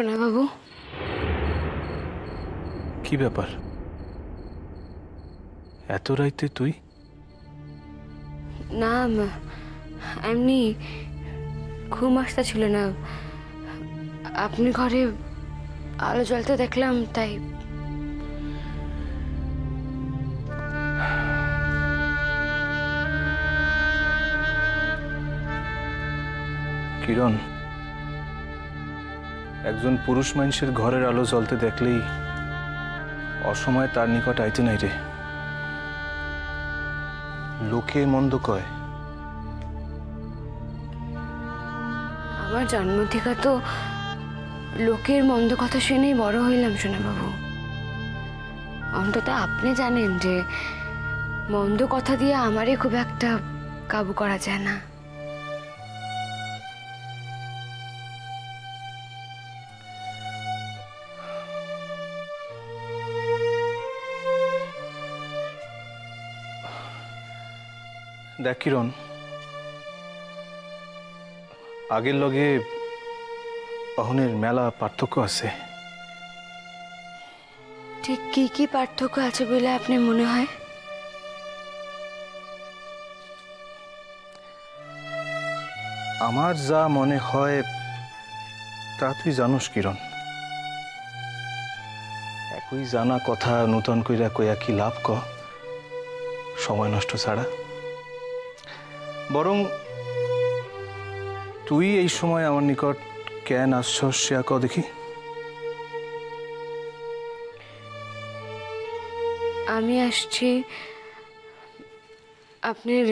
সোনা বাবু, কি ব্যাপার? এত রাইতে তুই? না এমনি ঘুম আসতে ছিল না, আপনি ঘরে আলো জ্বলতে দেখলাম তাই। কিরণ, একজন পুরুষ মানুষের ঘরের আলো জ্বলতে দেখলেই অসময়ে তার নিকট আইতে নাই রে। লোকে মন্দ কয়। আমার জন্ম থেকে তো লোকের মন্দ কথা শুনেই বড় হইলাম সোনা বাবু। অন্তত আপনি জানেন যে মন্দ কথা দিয়ে আমারই খুব একটা কাবু করা যায় না। দেখ কিরণ, আগের লগে অহনের মেলা পার্থক্য আছে। ঠিক কি কি পার্থক্য আছে বলে আপনি মনে হয়? আমার যা মনে হয় তা তুই জানোস কিরণ। একই জানা কথা নূতন কইরা কইয়া কি লাভ ক, সময় নষ্ট ছাড়া। বরং তুই এই সময় আমার নিকট কেন আসছস সে ক দেখি। আমি আসছি আপনার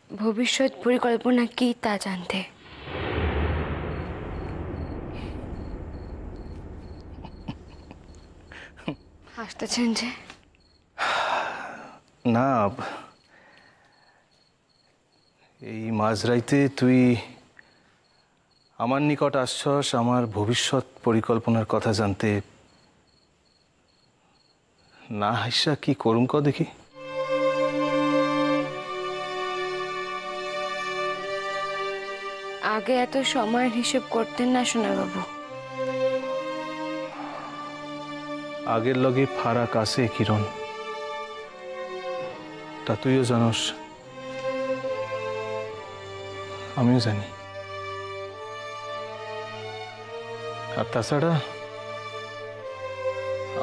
ভবিষ্যৎ পরিকল্পনা কি তা জানতে। হাসতেছেন যে? না, এই মাঝরাইতে তুই আমার নিকট আসছস আমার ভবিষ্যৎ পরিকল্পনার কথা জানতে। না হাসা কি করুম ক দেখি। আগে এত সময়ের হিসেব করতেন না সোনা বাবু। আগের লগে ফারাক আছে কিরণ, তা তুইও জানোস, আমিও জানি। আর তাছাড়া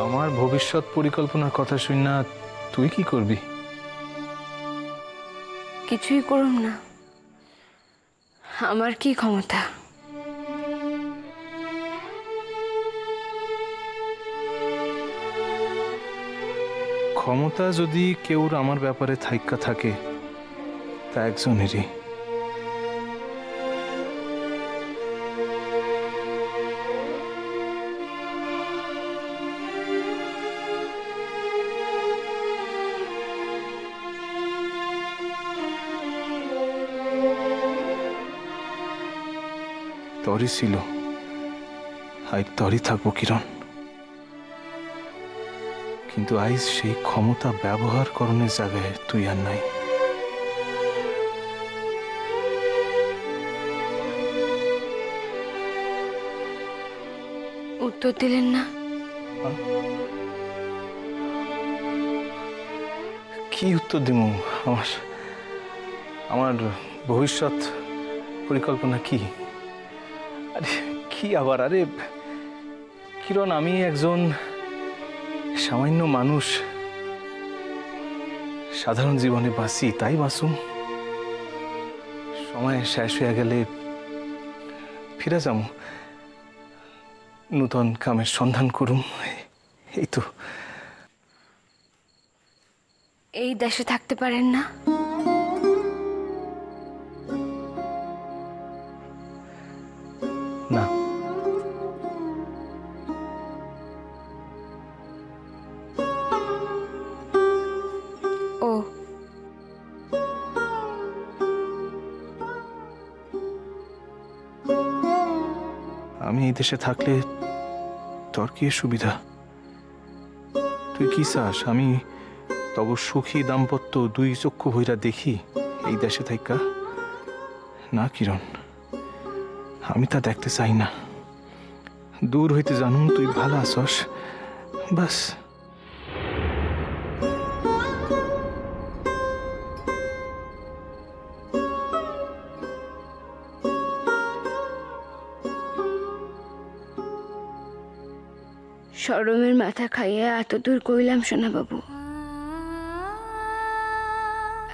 আমার ভবিষ্যৎ পরিকল্পনার কথা শুন না তুই কি করবি? কিছুই করুন না, আমার কি ক্ষমতা। ক্ষমতা যদি কেউর আমার ব্যাপারে থাইক্কা থাকে তা একজনেরই। তরি ছিল, আজ তরি থাকবো কিরণ। কিন্তু আইজ সেই ক্ষমতা ব্যবহার করণের জায়গায় তুই আর নাই। উত্তর দিলেন না? কি উত্তর দিব? আমার আমার ভবিষ্যৎ পরিকল্পনা কি? আরে কি আবার? আরে কিরণ, আমি একজন সামান্য মানুষ, সাধারণ জীবনে বাঁচি, তাই বাঁচুম। সময় শেষ হয়ে গেলে ফিরে যাম, নূতন কামের সন্ধান করুম, এই তো। এই দেশে থাকতে পারেন না? না, ও আমি এই দেশে থাকলে তোর কি সুবিধা? তুই কি চাস আমি তব সুখী দাম্পত্য দুই চক্ষু ভইরা দেখি এই দেশে থাইকা? না কিরণ, আমি তা দেখতে চাই না। দূর হইতে জানুম তুই ভালো আছস, বাস। শরমের মাথা খাইয়া এত দূর কইলাম সোনা বাবু,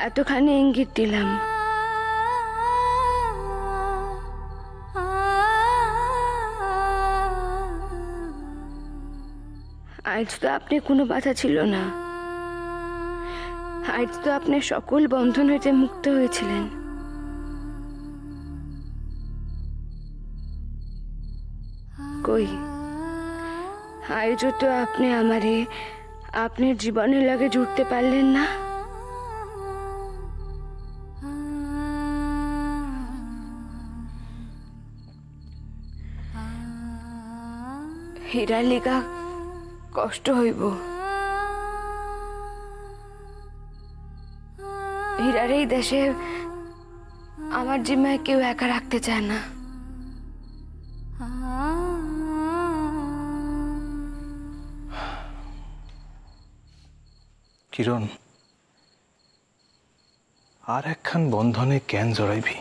এতখানি ইঙ্গিত দিলাম, আজ তো আপনি কোনো বাধা ছিল না। আজ তো আপনি সকল বন্ধন হইতে মুক্ত হয়েছিলেন। কই আজও তো আপনি আমারে আপনার জীবনের লাগে জুড়তে পারলেন না। হীরার লিগা কষ্ট হইব, হীরার এই দেশে আমার জিম্মায় কেউ একা রাখতে চায় না। কিরণ, আর একখান বন্ধনে কেন জড়াইবি?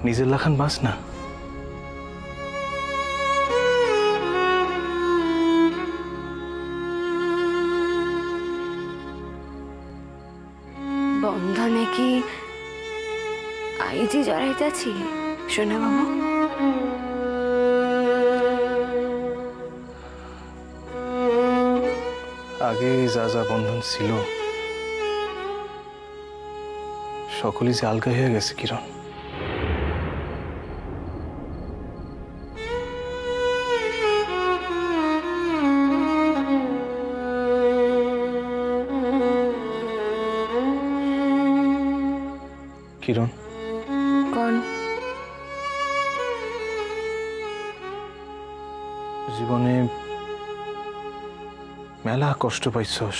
নিজের লাখান বাস না। বন্ধনে কি আইজি জড়াইতেছি সোনা বাবু? আগে যা যা বন্ধন ছিল সকলই যে আলগা হয়ে গেছে কিরণ। কিরণ, কোন জীবনে মেলা কষ্ট পাইছস,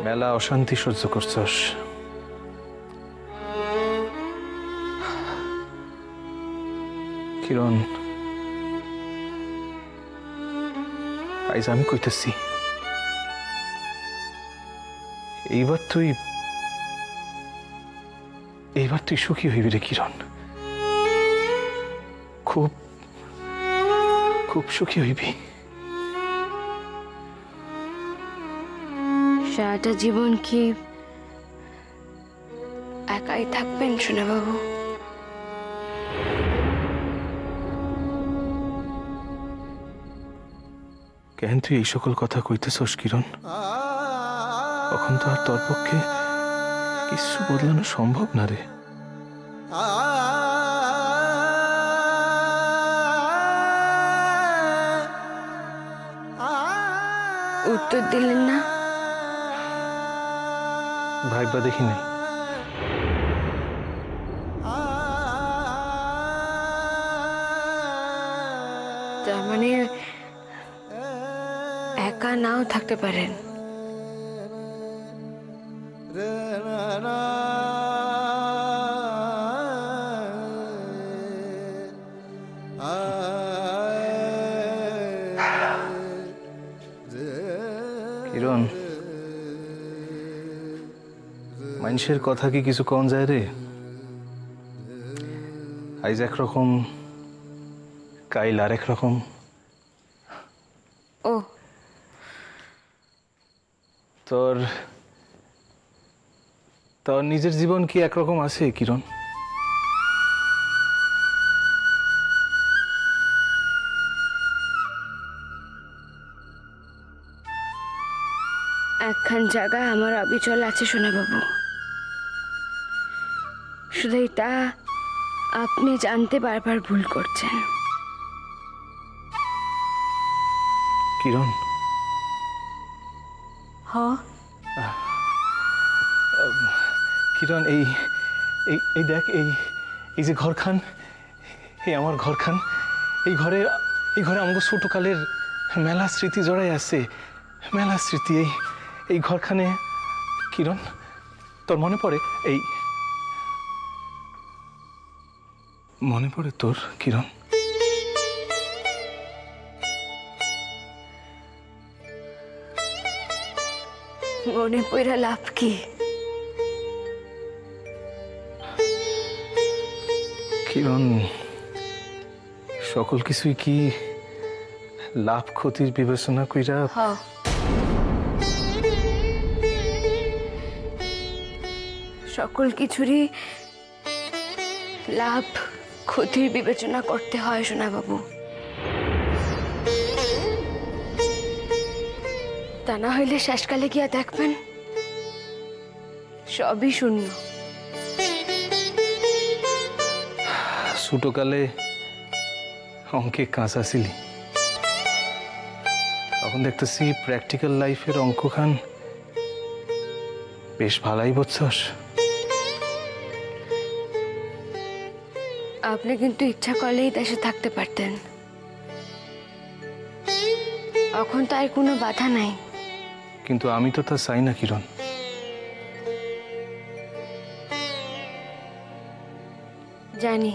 মেলা অশান্তি সহ্য করছস। কিরণ, আজ আমি কইতেছি, এইবার তুই সুখী হইবি রে কিরণ। খুব খুব সুখী হইবি। সারাটা জীবন কি একাই থাকবেন সোনা বাবু? কেন তুই এই সকল কথা কইতেছস কিরণ? তখন তো আর তোর পক্ষে কিছু বদলানো সম্ভব না রে। উত্তর দিলেন না? ভাইবা দেখি নাই। তার মানে একা নাও থাকতে পারেন। কিরণ, মানুষের কথা কি কিছু কম যায় রে? আইজ একরকম, কাইল আর একরকম। ও তোর তোর নিজের জীবন কি একরকম আছে কিরণ? একখান জায়গায় আমার অবিচল আছে সোনা বাবু, শুধুই তা আপনি জানতে বারবার ভুল করছেন। কিরণ, হ কিরণ, এই এই এই দেখ, এই যে ঘরখান, এই আমার ঘরখান, এই ঘরে আমাকে ছোটকালের মেলা স্মৃতি জড়াই আছে, মেলা স্মৃতি। এই ঘরখানে কিরণ, তোর মনে পড়ে মনে পড়ে তোর কিরণ? মনে পড়া লাভ কি? কিরণ, সকল কিছুই কি লাভ ক্ষতির বিবেচনা কইরা? সকল কিছুরই লাভ ক্ষতির বিবেচনা করতে হয় সোনা বাবু। তা না হইলে শেষকালে গিয়া দেখবেন সবই শূন্য। ছোটকালে অঙ্কে কাঁচা ছিলি, এখন দেখতেছি প্র্যাকটিক্যাল লাইফের অঙ্ক খান বেশ ভালাই বুঝছস। আপনি কিন্তু ইচ্ছা করলেই দেশে থাকতে পারতেন, এখন তো আর কোনো বাধা নাই। কিন্তু আমি তো তা চাই না কিরণ। জানি,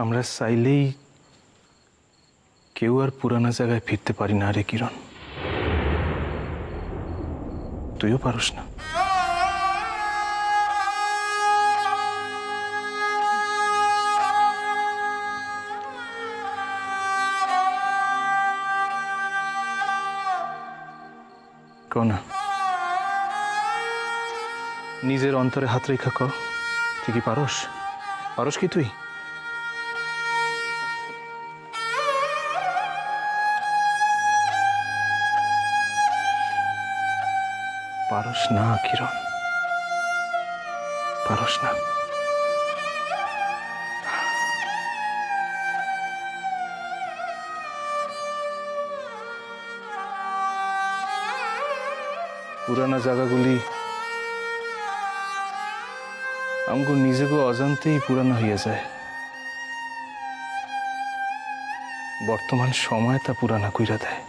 আমরা চাইলেই কেউ আর পুরানা জায়গায় ফিরতে পারি না রে কিরণ। তুইও পারস না। কনা নিজের অন্তরে হাত রেখা ক, তুই কি পারস? পারস কি তুই? পারস না কিরণ, পারস না। পুরানা জায়গাগুলি আমগো নিজেকে অজান্তেই পুরানো হইয়া যায়। বর্তমান সময় তা পুরানা কইরা দেয়।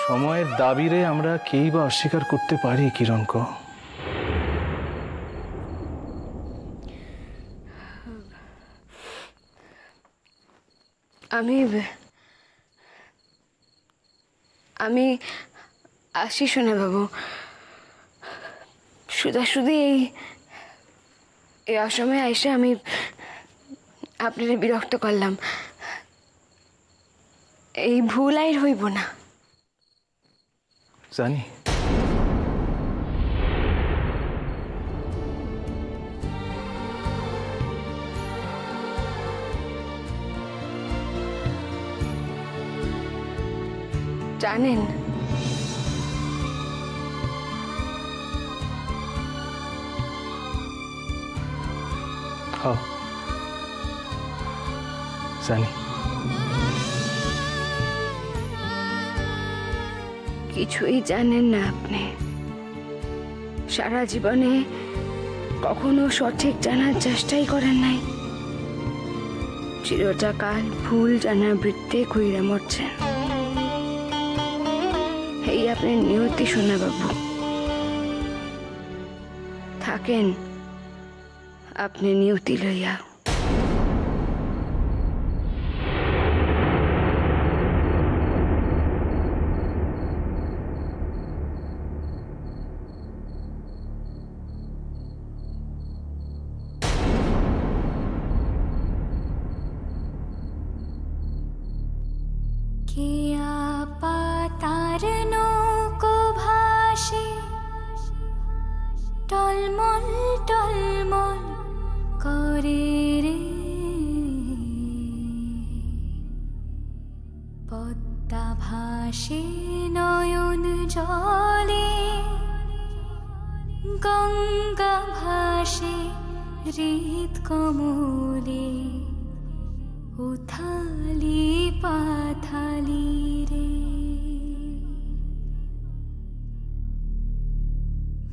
সময়ের দাবিরে আমরা কেই বা অস্বীকার করতে পারি কিরণ ক? আমি আসি সোনা বাবু। শুধু এই অসময়ে আইসে আমি আপনাদের বিরক্ত করলাম। এই ভুল আর হইব না। জানি জানেন, জানি কিছুই জানেন না আপনি। সারা জীবনে কখনো সঠিক জানার চেষ্টাই করেন নাই। চিরকাল ভুল জানার বৃত্তে ঘুরে মরছেন। এই আপনার নিয়তি সোনা বাবু। থাকেন আপনি নিয়তি লইয়া। किया पातार नौको भाषे टलमल टलमल करे रे पद्मा भाषे नयन जले गंगा भाषे हृद कमले उथाली पाथाली रे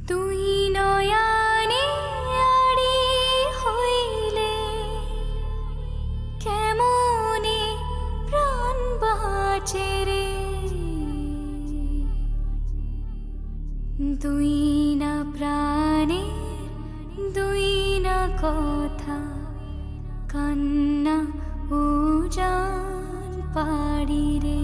तुई नयाने आड़ी हইলে কেমনে প্রাণ বাঁচে রে। দুই না প্রাণের দুই না কথা, কান্না উজান পাড়ি রে।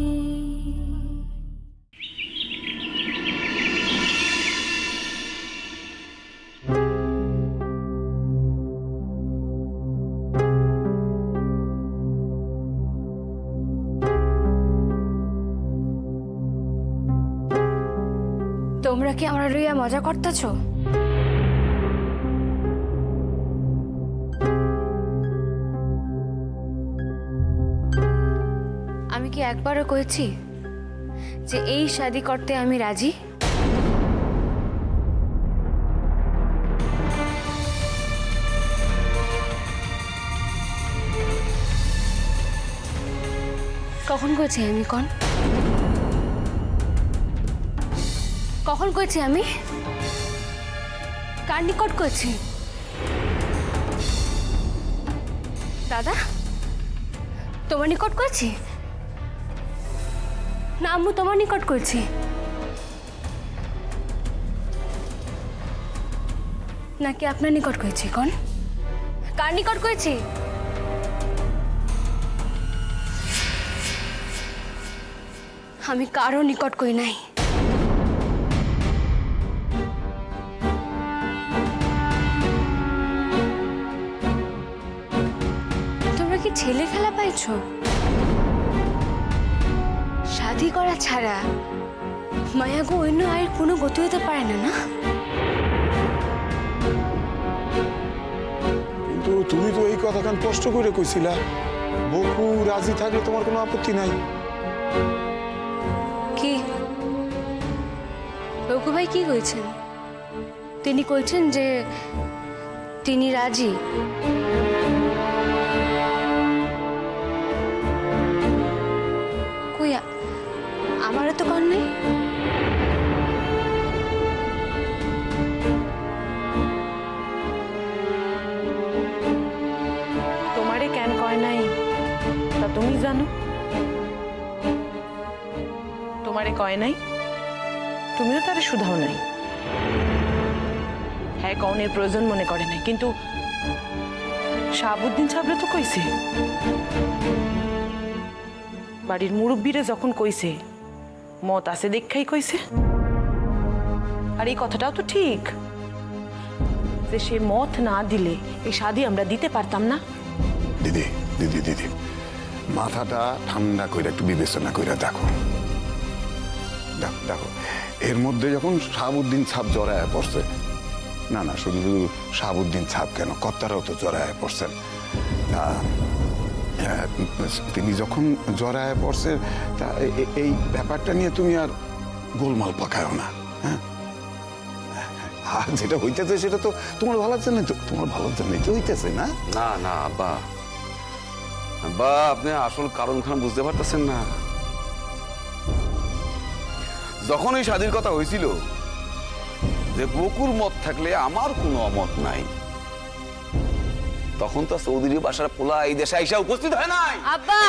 তোমরা কি আমরা লইয়া মজা করতেছ? আমি কি একবারও কইছি যে এই শাদি করতে আমি রাজি? কখন কইছি আমি? কখন কইছি আমি? কার নিকট কইছি? দাদা, তোমার নিকট কইছি না আম্মু তোমার নিকট কইছি? নাকি আপনার নিকট কইছি? কোন কার নিকট কইছি? আমি কারো নিকট কই নাই। তোমরা কি ছেলে খেলা পাইছো? শাদি করা ছাড়া মায়াগো অন্য আর কোনো গতি হতে পারে না, না? কিন্তু তুমি তো এই কথা কান কষ্ট করে কইছিলা, বকু রাজি থাকলে তোমার কোনো আপত্তি নাই। কি বকু ভাই কি কইছেন? তিনি কইছেন যে তিনি রাজি। কইয়া আমারও তো কর নাই। তোমারে কেন কয় নাই তা তুমি জানো? তোমারে কয় নাই, তুমিও তারে শুধাও নাই। হ্যাঁ, কনের প্রয়োজন মনে করে নাই, কিন্তু শাহাবুদ্দিন সাহেবরা তো কইছে, বাড়ির মুরব্বীরা যখন কইছে মত আছে দেখাই কইছে। আর এই কথাটাও তো ঠিক যে সে মত না দিলে এই শাদি আমরা দিতে পারতাম না। দিদি দিদি দিদি মাথাটা ঠান্ডা করে একটু বিবেচনা করে দেখো। দেখো দেখো, এর মধ্যে যখন শাহাবুদ্দিন ছাপ জড়ায় পড়ছে, না না শুধু শুধু শাহাবুদ্দিন ছাপ কেন, কর্তারাও তো জড়ায় পড়ছেন। তিনি যখন জড়ায় পড়ছে তা এই ব্যাপারটা নিয়ে তুমি আর গোলমাল পাকায়ও না। হ্যাঁ, আর যেটা হইতেছে সেটা তো তোমার ভালোর জন্য, তোমার ভালোর জন্যই তো হইতেছে। না না না আব্বা, আব্বা আপনি আসল কারণখানা বুঝতে পারতেছেন না। যখন এই শাদীর কথা হয়েছিল যে বকুর মত থাকলে আমার কোনো অমত নাই, তখন তো চৌধুরী বাসার পোলা এই দেশে আইসা উপস্থিত হয় নাই। আব্বা